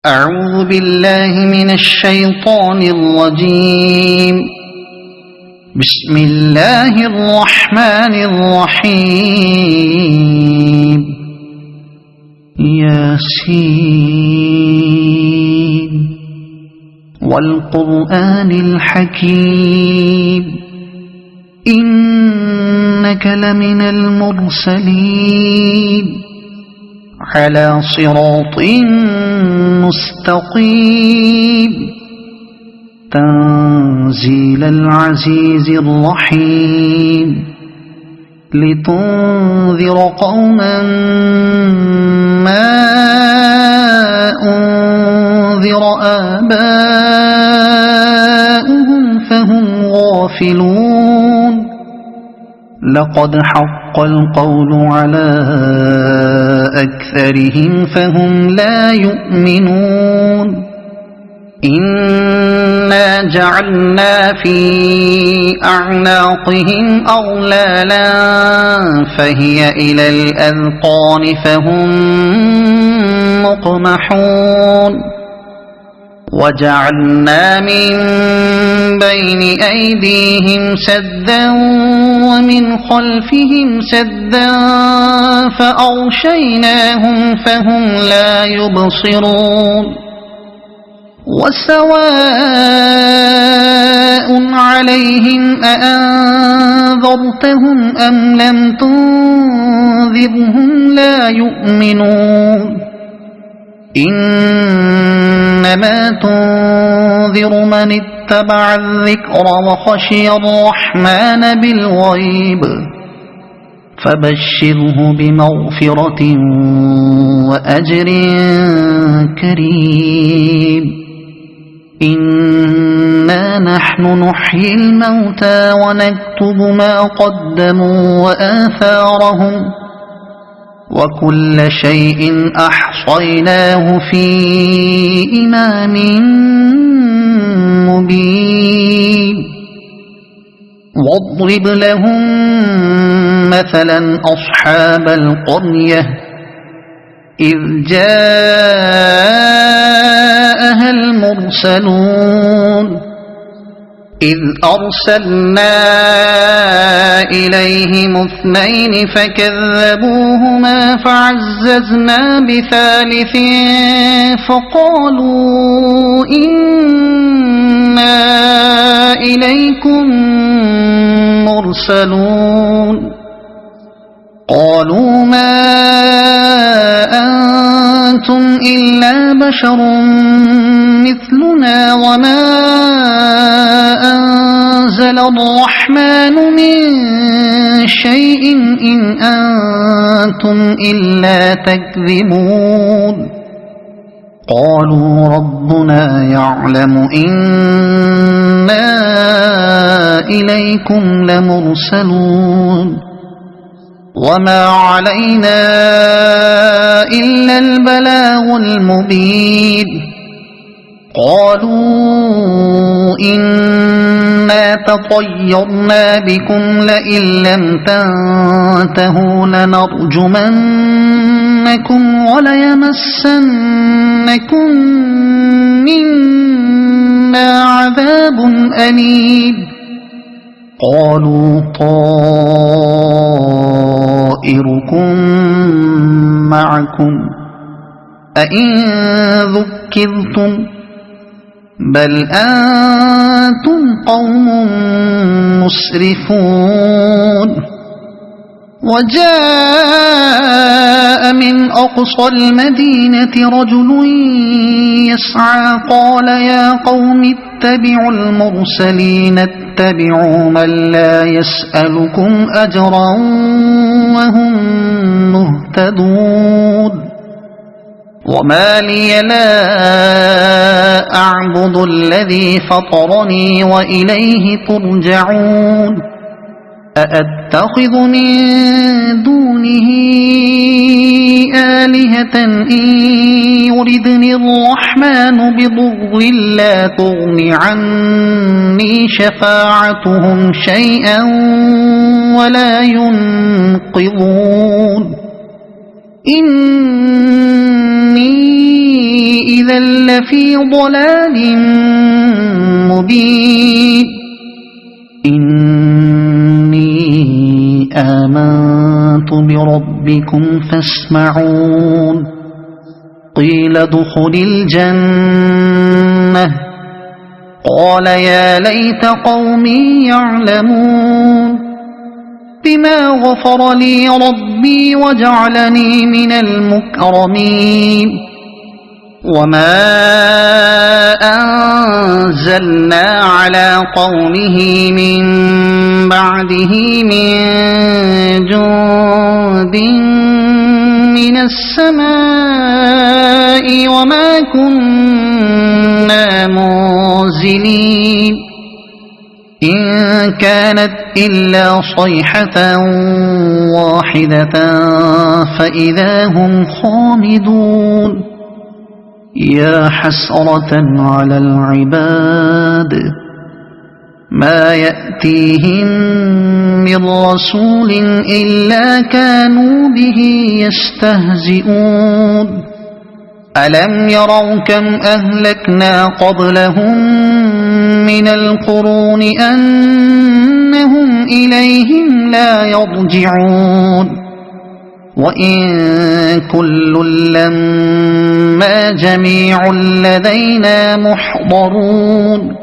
أعوذ بالله من الشيطان الرجيم. بسم الله الرحمن الرحيم. ياسين والقرآن الحكيم إنك لمن المرسلين على صراط مستقيم تنزيل العزيز الرحيم لتنذر قوما ما أنذر آباؤهم فهم غافلون. لقد حق القول على أكثرهم فهم لا يؤمنون. إنا جعلنا في أعناقهم أغلالا فهي إلى الأذقان فهم مقمحون. وجعلنا من بين أيديهم سدا ومن خلفهم سدا فأغشيناهم فهم لا يبصرون. وسواء عليهم أأنذرتهم أم لم تنذرهم لا يؤمنون. إنما تنذر من اتبع الذكر وخشي الرحمن بالغيب فبشره بمغفرة وأجر كريم. إنا نحن نحيي الموتى ونكتب ما قدموا وآثارهم وكل شيء أحصيناه في إمام مبين. واضرب لهم مثلا أصحاب القرية إذ جاءها المرسلون إذ أرسلنا إليهم اثنين فكذبوهما فعززنا بثالث فقالوا إنا إليكم مرسلون. قالوا ما أنتم إلا بشر مثلنا وما أنزل الرحمن من شيء إن أنتم إلا تكذبون. قالوا ربنا يعلم إنا إليكم لمرسلون وما علينا إلا البلاغ المبين. قالوا إنا تطيرنا بكم لئن لم تنتهوا لنرجمنكم وليمسنكم منا عذاب أليم. قالوا طائركم معكم أئن ذكرتم بل أنتم قوم مسرفون. وجاء من أقصى المدينة رجل يسعى قال يا قوم اتبعوا المرسلين اتبعوا من لا يسألكم أجرا وهم مهتدون. وما لي لا أعبد الذي فطرني وإليه ترجعون. أأتخذ من دونه آلهة إن يردني الرحمن بضر لا تغن عني شفاعتهم شيئا ولا ينقذون. إن إني إذا لفي ضلال مبين إني آمنت بربكم فاسمعون قيل ادخل الجنة قال يا ليت قومي يعلمون بما غفر لي ربي وجعلني من المكرمين وما أنزلنا على قومه من بعده من جند من السماء وما كنا منزلين إن كانت إلا صيحة واحدة فإذا هم خامدون يا حسرة على العباد ما يأتيهم من رسول إلا كانوا به يستهزئون ألم يروا كم أهلكنا قبلهم من القرون أنهم إليهم لا يرجعون وإن كل لما جميع لدينا محضرون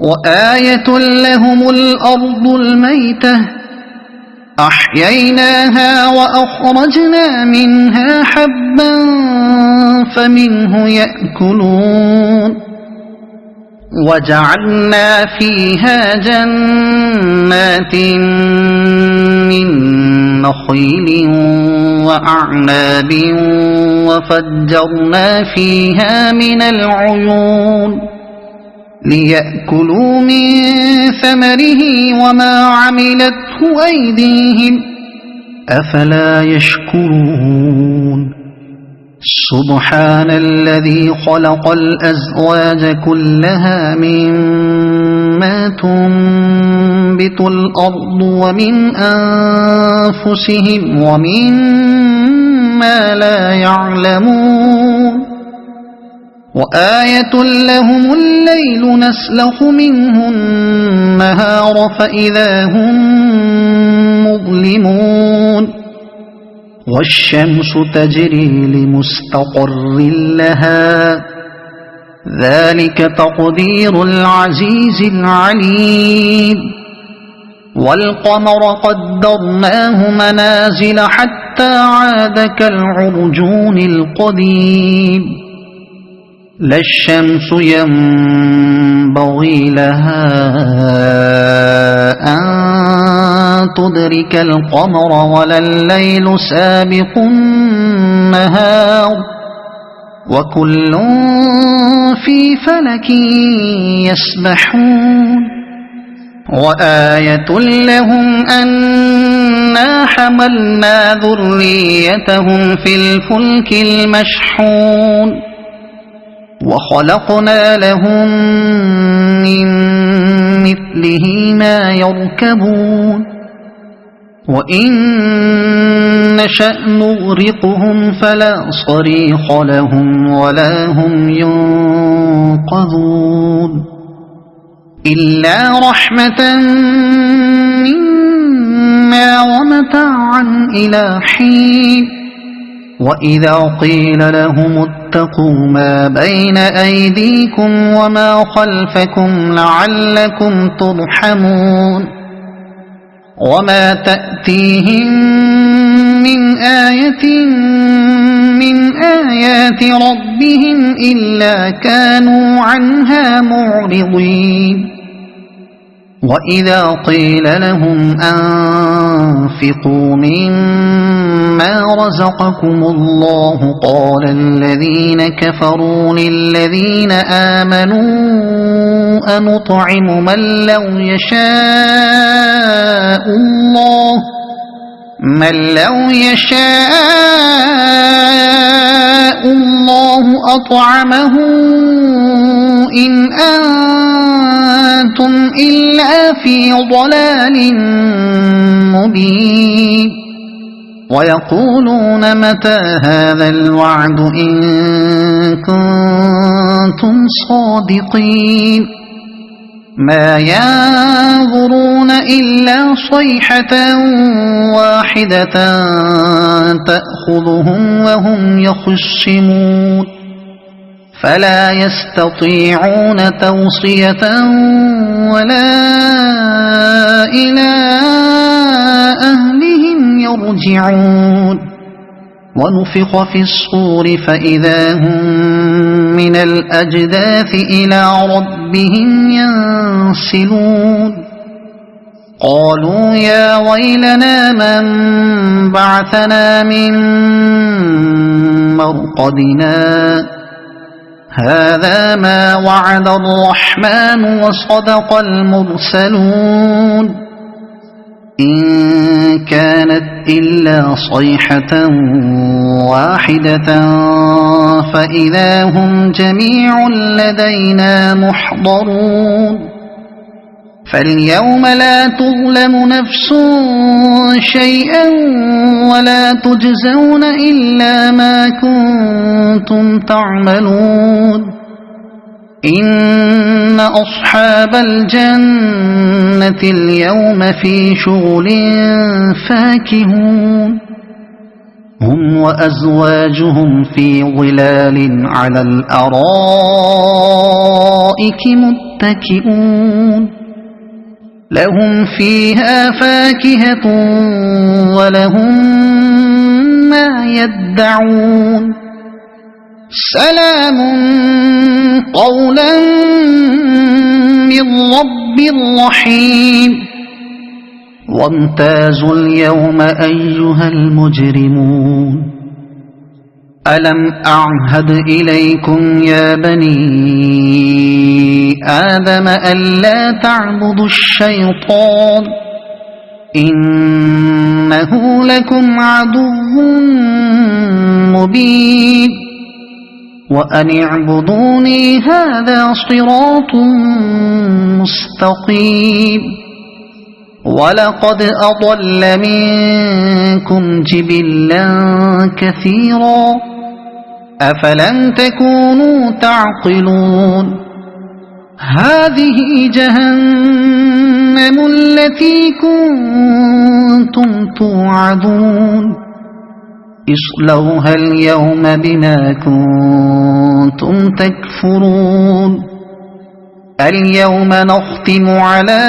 وآية لهم الأرض الميتة أحييناها وأخرجنا منها حبا فمنه يأكلون وجعلنا فيها جنات من نخيل وأعناب وفجرنا فيها من العيون ليأكلوا من ثمره وما عملته أيديهم أفلا يشكرون سبحان الذي خلق الأزواج كلها مما تنبت الأرض ومن أنفسهم ومما لا يعلمون وآية لهم الليل نسلخ منه النهار فإذا هم مظلمون والشمس تجري لمستقر لها ذلك تقدير العزيز العليم والقمر قدرناه منازل حتى عاد كالعرجون القديم لا الشمس ينبغي لها أن تدرك القمر ولا الليل سابق النهار وكل في فلك يسبحون وآية لهم أنا حملنا ذريتهم في الفلك المشحون وخلقنا لهم من مثله ما يركبون وإن نشأ نغرقهم فلا صريخ لهم ولا هم ينقذون إلا رحمة منا ومتاعا إلى حين وإذا قيل لهم اتقوا ما بين أيديكم وما خلفكم لعلكم ترحمون وما تأتيهم من آية من آيات ربهم إلا كانوا عنها معرضين وإذا قيل لهم أنفقوا مما رزقكم الله قال الذين كفروا للذين آمنوا أنطعم من لو يشاء الله أطعمه إن أنتم إلا في ضلال مبين ويقولون متى هذا الوعد إن كنتم صادقين ما ينظرون إلا صيحة واحدة تأخذهم وهم يخصمون فلا يستطيعون توصية ولا إلى أهلهم يرجعون ونفخ في الصور فإذا هم من الأجداث إلى ربهم ينسلون قالوا يا ويلنا من بعثنا من مرقدنا هذا ما وعد الرحمن وصدق المرسلون إن كانت إلا صيحة واحدة فإذا هم جميع لدينا محضرون فاليوم لا تظلم نفس شيئا ولا تجزون إلا ما كنتم تعملون إن أصحاب الجنة اليوم في شغل فاكهون هم وأزواجهم في ظلال على الأرائك متكئون لهم فيها فاكهة ولهم ما يدعون سلام قولا من رب رحيم وامتازوا اليوم أيها المجرمون ألم أعهد إليكم يا بني آدم ألا تعبدوا الشيطان إنه لكم عدو مبين وأن اعبدوني هذا صراط مستقيم ولقد أضل منكم جبلا كثيرا أفلم تكونوا تعقلون هذه جهنم التي كنتم توعدون اصلوها اليوم بما كنتم تكفرون اليوم نختم على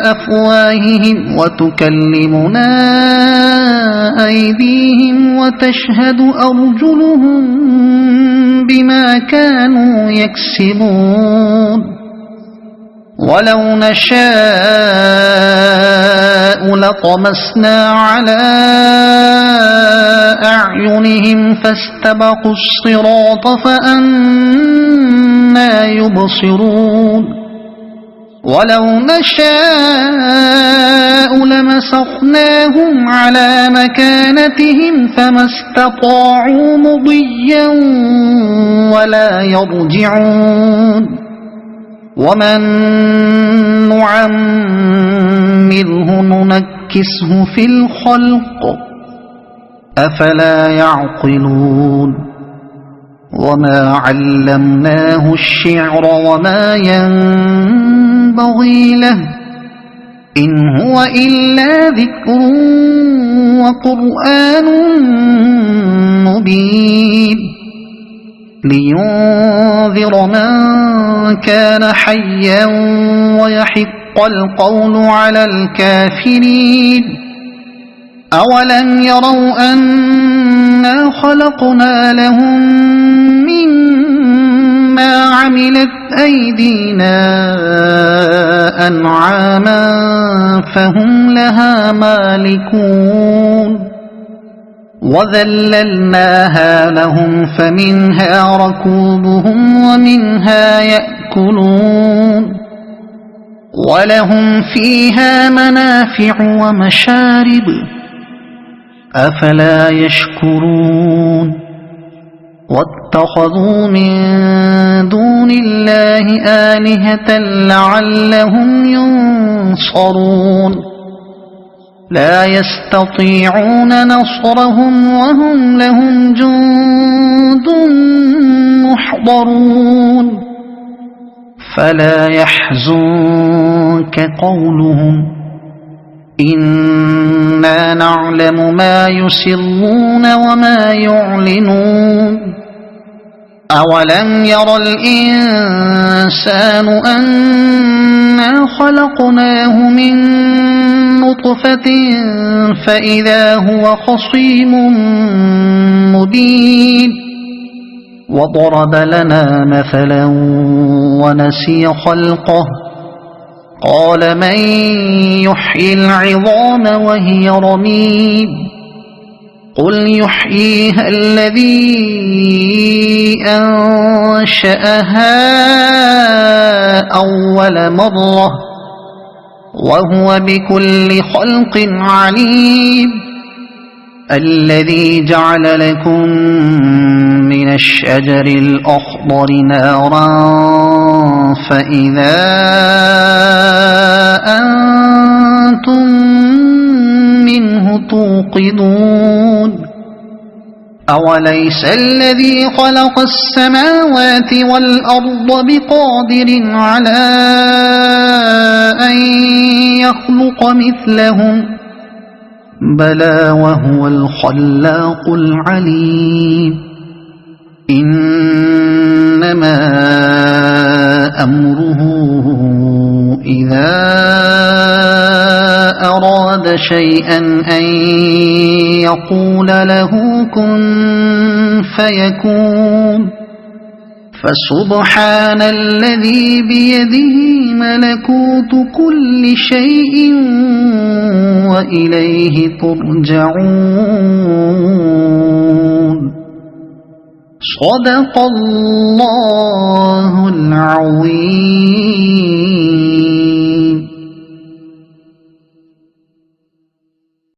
أفواههم وتكلمنا أيديهم وتشهد أرجلهم بما كانوا يكسبون ولو نشاء لطمسنا على أعينهم فاستبقوا الصراط فأنى يبصرون ولو نشاء لمسخناهم على مكانتهم فما استطاعوا مضيا ولا يرجعون ومن نعمره ننكسه في الخلق أفلا يعقلون وما علمناه الشعر وما ينبغي له إن هو إلا ذكر وقرآن مبين لينذر من كان حيا ويحق القول على الكافرين أولم يروا أنا خلقنا لهم مما عملت أيدينا أنعاما فهم لها مالكون وذللناها لهم فمنها ركوبهم ومنها يأكلون ولهم فيها منافع ومشارب أفلا يشكرون واتخذوا من دون الله آلهة لعلهم ينصرون لا يستطيعون نصرهم وهم لهم جند محضرون فلا يحزنك قولهم إنا نعلم ما يسرون وما يعلنون أولم ير الإنسان أنا خلقناه من نطفة فإذا هو خصيم مبين وضرب لنا مثلا ونسي خلقه قال من يحيي العظام وهي رميم قل يحييها الذي أنشأها أول مرة وهو بكل خلق عليم الذي جعل لكم من الشجر الأخضر نارا فإذا أنتم منه توقدون أوليس الذي خلق السماوات والأرض بقادر على أن يخلق مثلهم بلى وهو الخلاق العليم إنما أمره إذا أراد شيئا أن يقول له كن فيكون فسبحان الذي بيده ملكوت كل شيء وإليه ترجعون صدق الله العظيم.